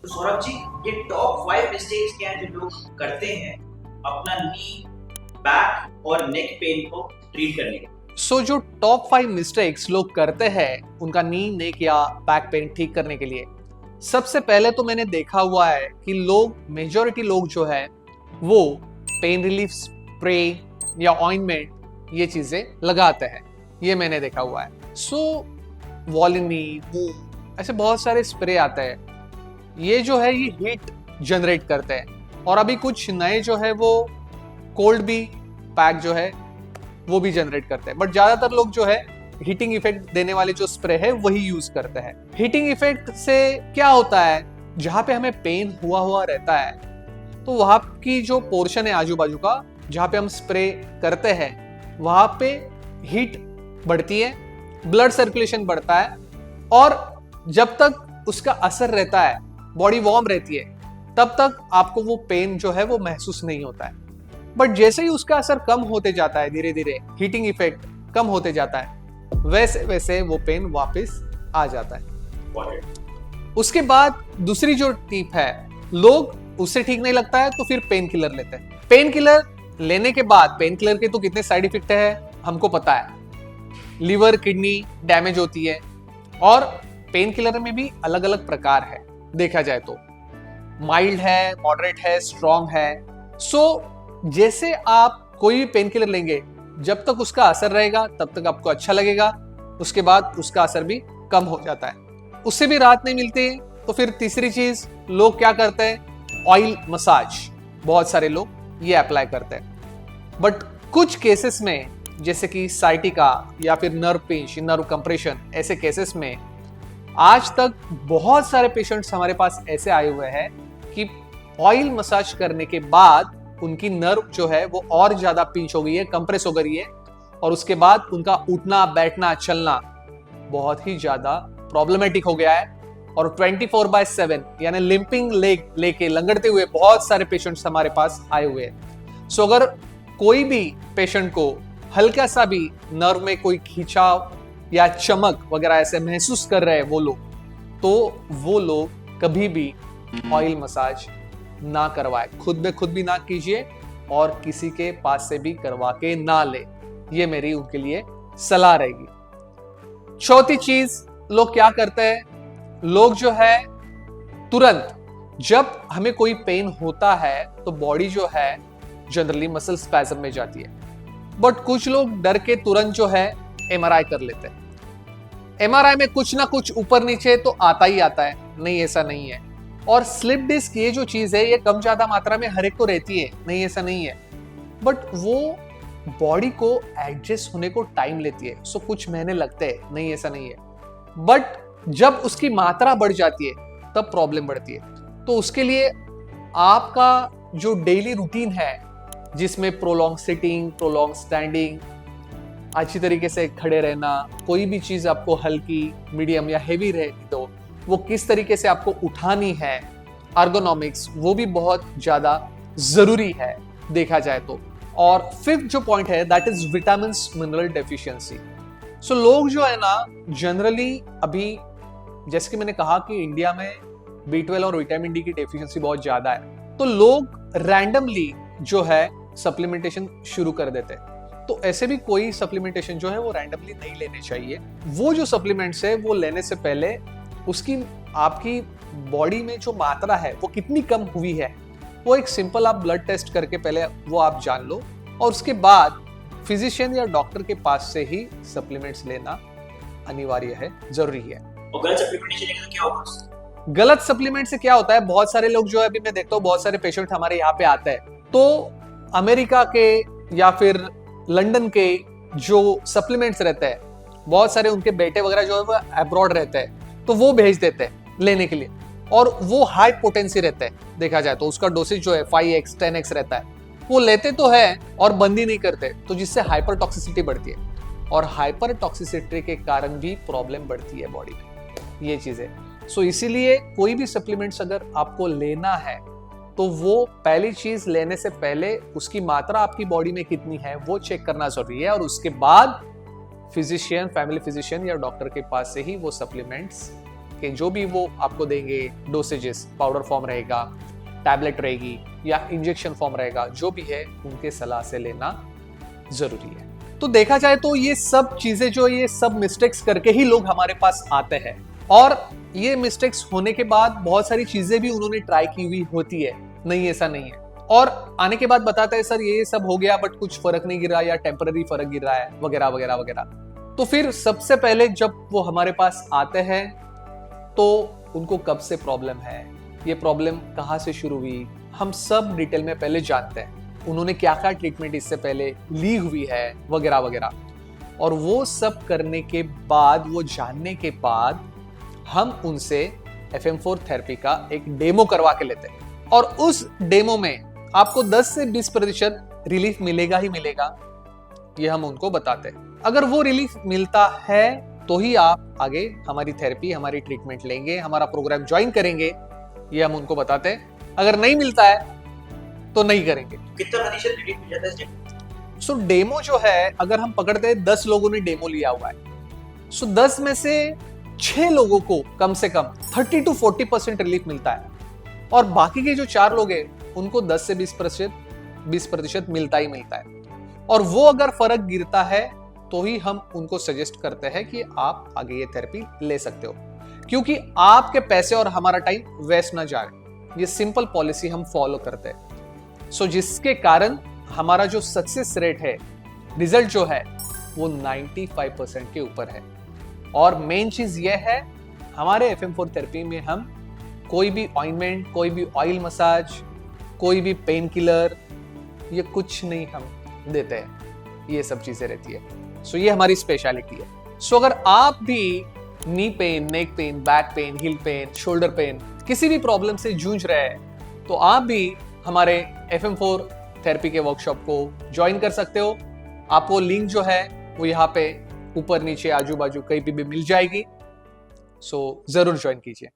तो सौरभ जी, ये top 5 mistakes क्या है जो लोग करते हैं अपना नी, बैक और नेक पेन को ट्रीट करने के? जो टॉप 5 मिस्टेक्स लोग करते हैं उनका नी, नेक या बैक पेन ठीक करने के लिए, सबसे पहले तो मैंने देखा हुआ है कि मेजॉरिटी लोग जो है वो पेन रिलीफ स्प्रे या ऑइंटमेंट ये चीजें लगाते हैं। ये मैंने देखा हुआ है। वॉलिनी, ऐसे बहुत सारे स्प्रे आते हैं। ये जो है ये हीट जनरेट करते हैं, और अभी कुछ नए जो है वो कोल्ड भी पैक जो है वो भी जनरेट करते हैं। बट ज्यादातर लोग जो है हीटिंग इफेक्ट देने वाले जो स्प्रे है वही यूज करते हैं। हीटिंग इफेक्ट से क्या होता है, जहां पे हमें पेन हुआ रहता है तो वहां की जो पोर्शन है आजू बाजू का, जहां पे हम स्प्रे करते हैं वहां पे हीट बढ़ती है, ब्लड सर्कुलेशन बढ़ता है, और जब तक उसका असर रहता है, बॉडी वार्म रहती है, तब तक आपको वो पेन जो है वो महसूस नहीं होता है। बट जैसे ही उसका असर कम होते जाता है, धीरे धीरे हीटिंग इफेक्ट कम होते जाता है, वैसे वैसे वो पेन वापस आ जाता है। उसके बाद दूसरी जो टिप है, लोग उससे ठीक नहीं लगता है तो फिर पेन किलर लेते हैं। पेन किलर लेने के बाद, पेन किलर के तो कितने साइड इफेक्ट है हमको पता है। लीवर, किडनी डैमेज होती है, और पेन किलर में भी अलग अलग प्रकार है। देखा जाए तो माइल्ड है, मॉडरेट है, स्ट्रॉन्ग है। जैसे आप कोई भी पेन किलर लेंगे, जब तक उसका असर रहेगा तब तक आपको अच्छा लगेगा, उसके बाद उसका असर भी कम हो जाता है, उससे भी राहत नहीं मिलती। तो फिर तीसरी चीज लोग क्या करते हैं, ऑयल मसाज। बहुत सारे लोग ये अप्लाई करते हैं। बट कुछ केसेस में, जैसे कि साइटिका या फिर नर्व पिंच, नर्व कंप्रेशन, ऐसे केसेस में आज तक बहुत सारे पेशेंट्स हमारे पास ऐसे आए हुए हैं कि ऑयल मसाज करने के बाद उनकी नर्व जो है वो और ज्यादा पिंच हो गई है, कंप्रेस हो गई है, और उसके बाद उनका उठना, बैठना, चलना बहुत ही ज्यादा प्रॉब्लमेटिक हो गया है। और 24/7 यानी लिंपिंग लेग लेके लंगड़ते हुए बहुत सारे पेशेंट्स हमारे पास आए हुए हैं। अगर कोई भी पेशेंट को हल्का सा भी नर्व में कोई खिंचाव या चमक वगैरह ऐसे महसूस कर रहे हैं वो लोग, तो वो लोग कभी भी ऑयल मसाज ना करवाए, खुद में खुद भी ना कीजिए और किसी के पास से भी करवा के ना ले। ये मेरी उनके लिए सलाह रहेगी। चौथी चीज, लोग क्या करते हैं, लोग जो है तुरंत जब हमें कोई पेन होता है तो बॉडी जो है जनरली मसल स्पैज्म में जाती है। बट कुछ लोग डर के तुरंत जो है एमआरआई कर लेते हैं। एमआरआई में कुछ ना कुछ ऊपर नीचे तो आता ही आता है। नहीं, ऐसा नहीं है। और स्लिप डिस्क ये जो चीज है, ये कम ज्यादा मात्रा में हर एक को रहती है। नहीं, ऐसा नहीं है। बट वो बॉडी को एडजस्ट होने को टाइम लेती है। कुछ महीने लगते हैं। नहीं, ऐसा नहीं है। बट जब उसकी मात्रा बढ़ जाती है तब प्रॉब्लम बढ़ती है। तो उसके लिए आपका जो डेली रूटीन है, जिसमें प्रोलॉन्ग सिटिंग, प्रोलॉन्ग स्टैंडिंग, अच्छी तरीके से खड़े रहना, कोई भी चीज आपको हल्की, मीडियम या हेवी रहे तो वो किस तरीके से आपको उठानी है, अर्गोनॉमिक्स, वो भी बहुत ज्यादा जरूरी है देखा जाए तो। और फिफ्थ जो पॉइंट है, that is vitamin mineral deficiency. लोग जो है ना जनरली, अभी जैसे कि मैंने कहा कि इंडिया में B12 और विटामिन डी की डेफिशिएंसी बहुत ज्यादा है, तो लोग रैंडमली जो है सप्लीमेंटेशन शुरू कर देते हैं। तो ऐसे भी कोई सप्लीमेंटेशन जो है वो रैंडमली नहीं लेने चाहिए। वो जो सप्लीमेंट्स है वो लेने से पहले उसकी आपकी बॉडी में जो मात्रा है वो कितनी कम हुई है, वो एक सिंपल आप ब्लड टेस्ट करके पहले वो आप जान लो, और उसके बाद फिजिशियन या डॉक्टर के पास से ही सप्लीमेंट्स लेना अनिवार्य है, जरूरी है। और गलत सप्लीमेंटेशन लेने से क्या होगा? गलत सप्लीमेंट से क्या होता है, बहुत सारे लोग जो है, अभी मैं देखता हूँ बहुत सारे पेशेंट हमारे यहाँ पे आते हैं, तो अमेरिका के या फिर लंदन के जो सप्लीमेंट्स रहते हैं, बहुत सारे उनके बेटे वगैरह जो है वो अब्रॉड रहते हैं, तो वो भेज देते हैं लेने के लिए, और वो हाई पोटेंसी रहते हैं। देखा जाए तो उसका डोसेज जो है 5x 10x रहता है। वो लेते तो है और बंद ही नहीं करते, तो जिससे हाइपर टॉक्सिसिटी बढ़ती है, और हाइपर टॉक्सिसिटी के कारण भी प्रॉब्लम बढ़ती है बॉडी में, ये चीजें। इसीलिए कोई भी सप्लीमेंट्स अगर आपको लेना है तो वो पहली चीज लेने से पहले उसकी मात्रा आपकी बॉडी में कितनी है वो चेक करना जरूरी है, और उसके बाद फिजिशियन, फैमिली फिजिशियन या डॉक्टर के पास से ही वो सप्लीमेंट्स कि जो भी वो आपको देंगे डोसेजेस, पाउडर फॉर्म रहेगा, टैबलेट रहेगी या इंजेक्शन फॉर्म रहेगा, जो भी है उनके सलाह से लेना जरूरी है। तो देखा जाए तो ये सब चीजें जो ये सब मिस्टेक्स करके ही लोग हमारे पास आते हैं, और ये मिस्टेक्स होने के बाद बहुत सारी चीजें भी उन्होंने ट्राई की हुई होती है, नहीं ऐसा नहीं है, और आने के बाद बताता है सर ये सब हो गया बट कुछ फर्क नहीं गिर रहा या टेम्पररी फर्क गिर रहा है वगैरह वगैरह वगैरह। तो फिर सबसे पहले जब वो हमारे पास आते हैं तो उनको कब से प्रॉब्लम है, ये प्रॉब्लम कहाँ से शुरू हुई, हम सब डिटेल में पहले जानते हैं, उन्होंने क्या क्या ट्रीटमेंट इससे पहले ली हुई है वगैरह वगैरह। और वो सब करने के बाद, वो जानने के बाद हम उनसे FM4 थेरेपी का एक डेमो करवा के लेते हैं, और उस डेमो में आपको 10 से 20% रिलीफ मिलेगा ही मिलेगा, ये हम उनको बताते हैं। अगर वो रिलीफ मिलता है तो ही आप आगे हमारी थेरेपी, हमारी ट्रीटमेंट लेंगे, हमारा प्रोग्राम ज्वाइन करेंगे, ये हम उनको बताते हैं। अगर नहीं मिलता है तो नहीं करेंगे। कितना प्रतिशत रिलीफ मिल जाता है इससे? सो डेमो जो है, अगर हम पकड़ते हैं 10 लोगों ने डेमो लिया हुआ है, सो 10 में से 6 लोगों को कम से कम 30 to 40% रिलीफ मिलता है, और बाकी के जो 4 लोग हैं उनको 10 से 20% मिलता ही मिलता है। और वो अगर फर्क गिरता है तो ही हम उनको सजेस्ट करते हैं कि आप आगे ये थेरेपी ले सकते हो, क्योंकि आपके पैसे और हमारा टाइम वेस्ट ना जाए। ये सिंपल पॉलिसी हम फॉलो करते हैं। सो जिसके कारण हमारा जो सक्सेस रेट है, रिजल्ट जो है वो 95% के ऊपर है। और मेन चीज ये है, हमारे FM4 थेरेपी में हम कोई भी ऑइंटमेंट, कोई भी ऑयल मसाज, कोई भी पेन किलर, ये कुछ नहीं हम देते हैं, ये सब चीजें रहती है। सो ये हमारी स्पेशलिटी है। सो अगर आप भी knee pain, neck pain, back pain, heel pain, shoulder pain, किसी भी प्रॉब्लम से जूझ रहे हैं, तो आप भी हमारे FM4 थेरेपी के वर्कशॉप को ज्वाइन कर सकते हो। आपको लिंक जो है वो यहाँ पे ऊपर नीचे आजू बाजू कहीं भी मिल जाएगी। सो जरूर ज्वाइन कीजिए।